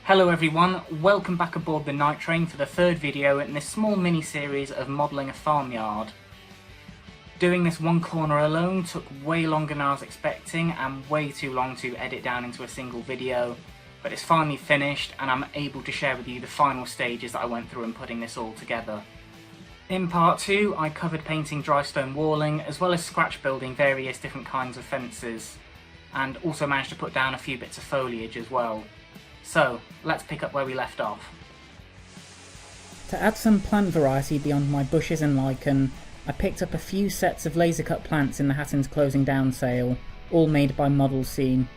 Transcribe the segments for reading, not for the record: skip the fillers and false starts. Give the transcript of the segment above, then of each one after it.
Hello everyone, welcome back aboard the night train for the third video in this small mini-series of modelling a farmyard. Doing this one corner alone took way longer than I was expecting and way too long to edit down into a single video, but it's finally finished and I'm able to share with you the final stages that I went through in putting this all together. In part 2 I covered painting dry stone walling as well as scratch building various different kinds of fences, and also managed to put down a few bits of foliage as well. So, let's pick up where we left off. To add some plant variety beyond my bushes and lichen, I picked up a few sets of laser cut plants in the Hatton's closing down sale, all made by Model Scene.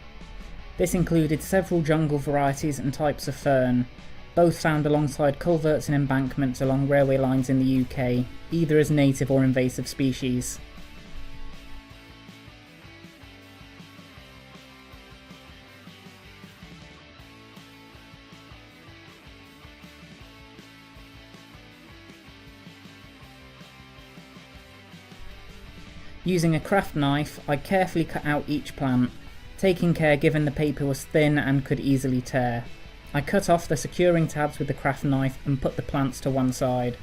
This included several jungle varieties and types of fern, both found alongside culverts and embankments along railway lines in the UK, either as native or invasive species. Using a craft knife, I carefully cut out each plant, taking care given the paper was thin and could easily tear. I cut off the securing tabs with the craft knife and put the plants to one side.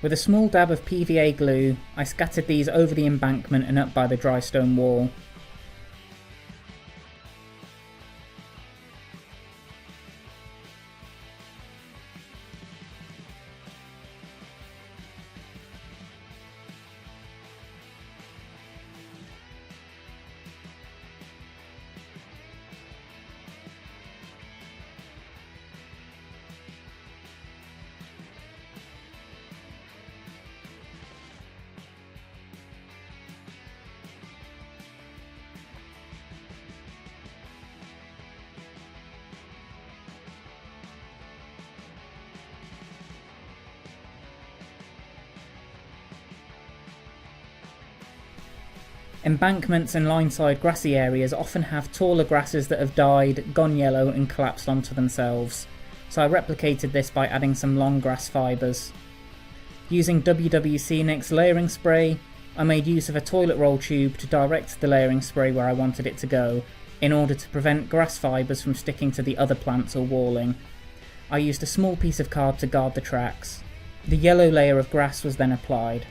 With a small dab of PVA glue, I scattered these over the embankment and up by the dry stone wall. Embankments and line-side grassy areas often have taller grasses that have died, gone yellow and collapsed onto themselves, so I replicated this by adding some long grass fibres. Using WWC layering spray, I made use of a toilet roll tube to direct the layering spray where I wanted it to go, in order to prevent grass fibres from sticking to the other plants or walling. I used a small piece of card to guard the tracks. The yellow layer of grass was then applied.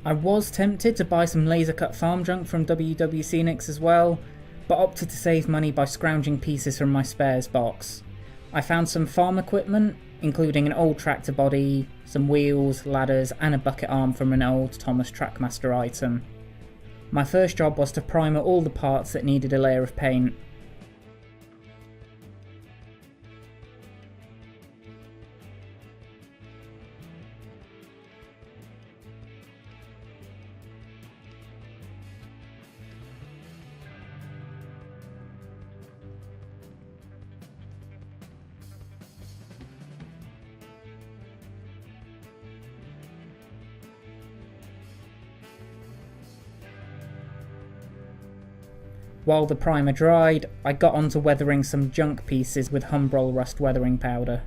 I was tempted to buy some laser cut farm junk from WWC as well, but opted to save money by scrounging pieces from my spares box. I found some farm equipment, including an old tractor body, some wheels, ladders and a bucket arm from an old Thomas Trackmaster item. My first job was to primer all the parts that needed a layer of paint. While the primer dried, I got onto weathering some junk pieces with Humbrol rust weathering powder.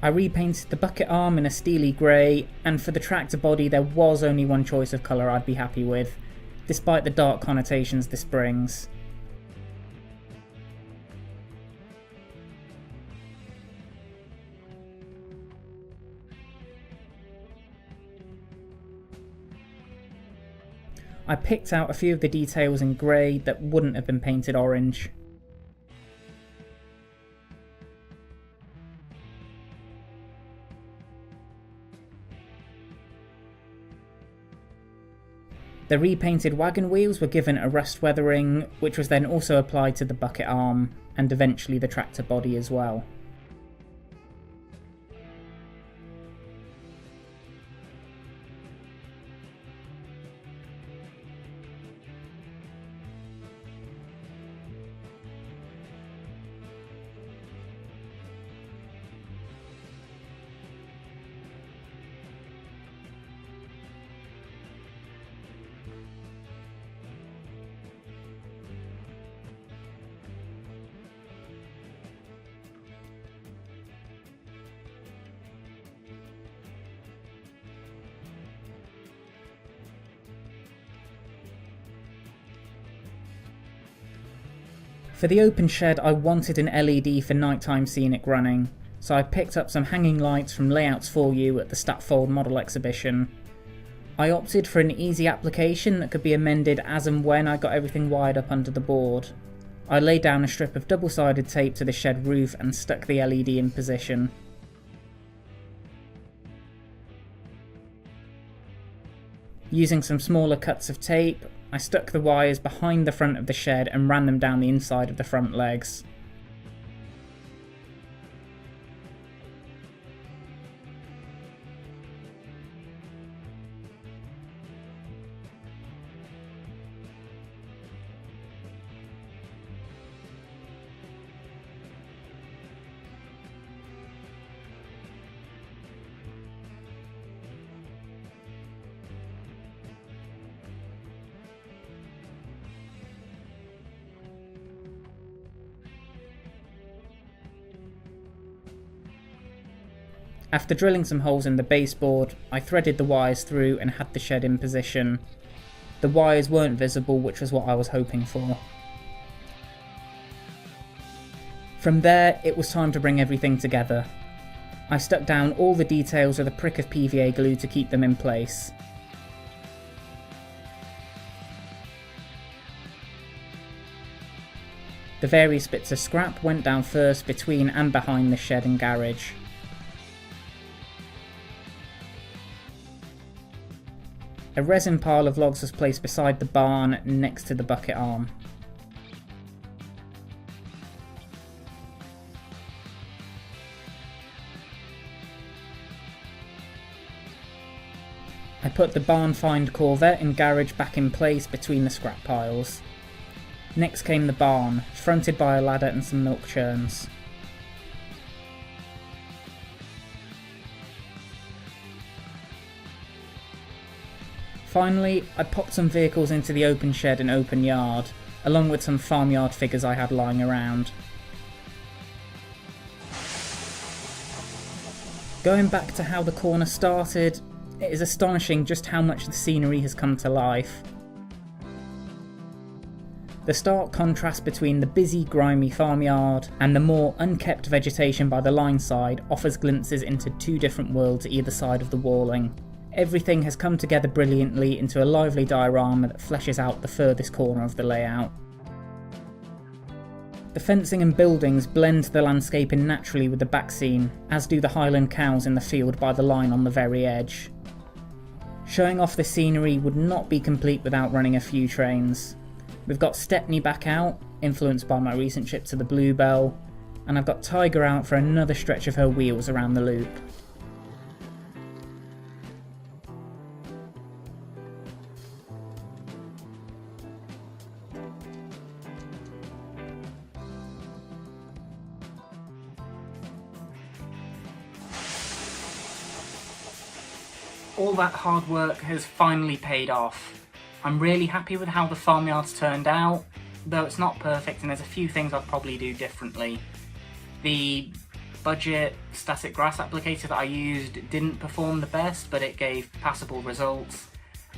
I repainted the bucket arm in a steely grey, and for the tractor body there was only one choice of colour I'd be happy with, despite the dark connotations this brings. I picked out a few of the details in grey that wouldn't have been painted orange. The repainted wagon wheels were given a rust weathering, which was then also applied to the bucket arm, and eventually the tractor body as well. For the open shed, I wanted an LED for nighttime scenic running, so I picked up some hanging lights from Layouts For You at the Statfold model exhibition. I opted for an easy application that could be amended as and when I got everything wired up under the board. I laid down a strip of double-sided tape to the shed roof and stuck the LED in position. Using some smaller cuts of tape, I stuck the wires behind the front of the shed and ran them down the inside of the front legs. After drilling some holes in the baseboard, I threaded the wires through and had the shed in position. The wires weren't visible, which was what I was hoping for. From there, it was time to bring everything together. I stuck down all the details with a prick of PVA glue to keep them in place. The various bits of scrap went down first between and behind the shed and garage. A resin pile of logs was placed beside the barn next to the bucket arm. I put the barn find Corvette and garage back in place between the scrap piles. Next came the barn, fronted by a ladder and some milk churns. Finally, I popped some vehicles into the open shed and open yard, along with some farmyard figures I had lying around. Going back to how the corner started, it is astonishing just how much the scenery has come to life. The stark contrast between the busy, grimy farmyard and the more unkept vegetation by the line side offers glimpses into two different worlds either side of the walling. Everything has come together brilliantly into a lively diorama that fleshes out the furthest corner of the layout. The fencing and buildings blend the landscape in naturally with the back scene, as do the Highland cows in the field by the line on the very edge. Showing off the scenery would not be complete without running a few trains. We've got Stepney back out, influenced by my recent trip to the Bluebell, and I've got Tiger out for another stretch of her wheels around the loop. All that hard work has finally paid off. I'm really happy with how the farmyard's turned out, though it's not perfect and there's a few things I'd probably do differently. The budget static grass applicator that I used didn't perform the best, but it gave passable results.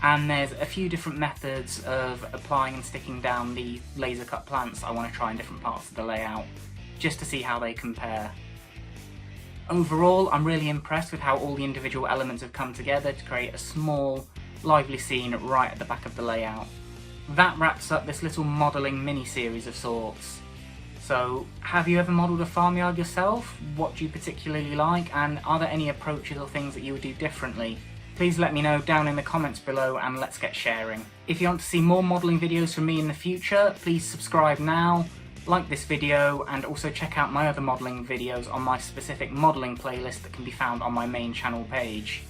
And there's a few different methods of applying and sticking down the laser cut plants I want to try in different parts of the layout, just to see how they compare. Overall, I'm really impressed with how all the individual elements have come together to create a small, lively scene right at the back of the layout. That wraps up this little modelling mini-series of sorts. So, have you ever modelled a farmyard yourself? What do you particularly like? And are there any approaches or things that you would do differently? Please let me know down in the comments below and let's get sharing. If you want to see more modelling videos from me in the future, please subscribe now, like this video, and also check out my other modelling videos on my specific modelling playlist that can be found on my main channel page.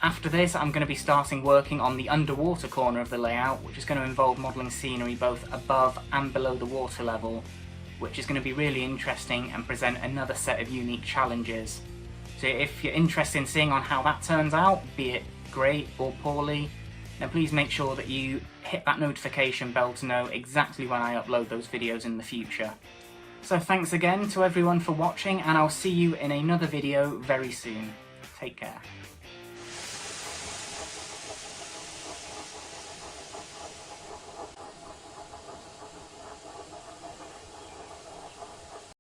After this, I'm going to be starting working on the underwater corner of the layout, which is going to involve modelling scenery both above and below the water level, which is going to be really interesting and present another set of unique challenges. So if you're interested in seeing on how that turns out, be it great or poorly, then please make sure that you hit that notification bell to know exactly when I upload those videos in the future. So thanks again to everyone for watching, and I'll see you in another video very soon. Take care.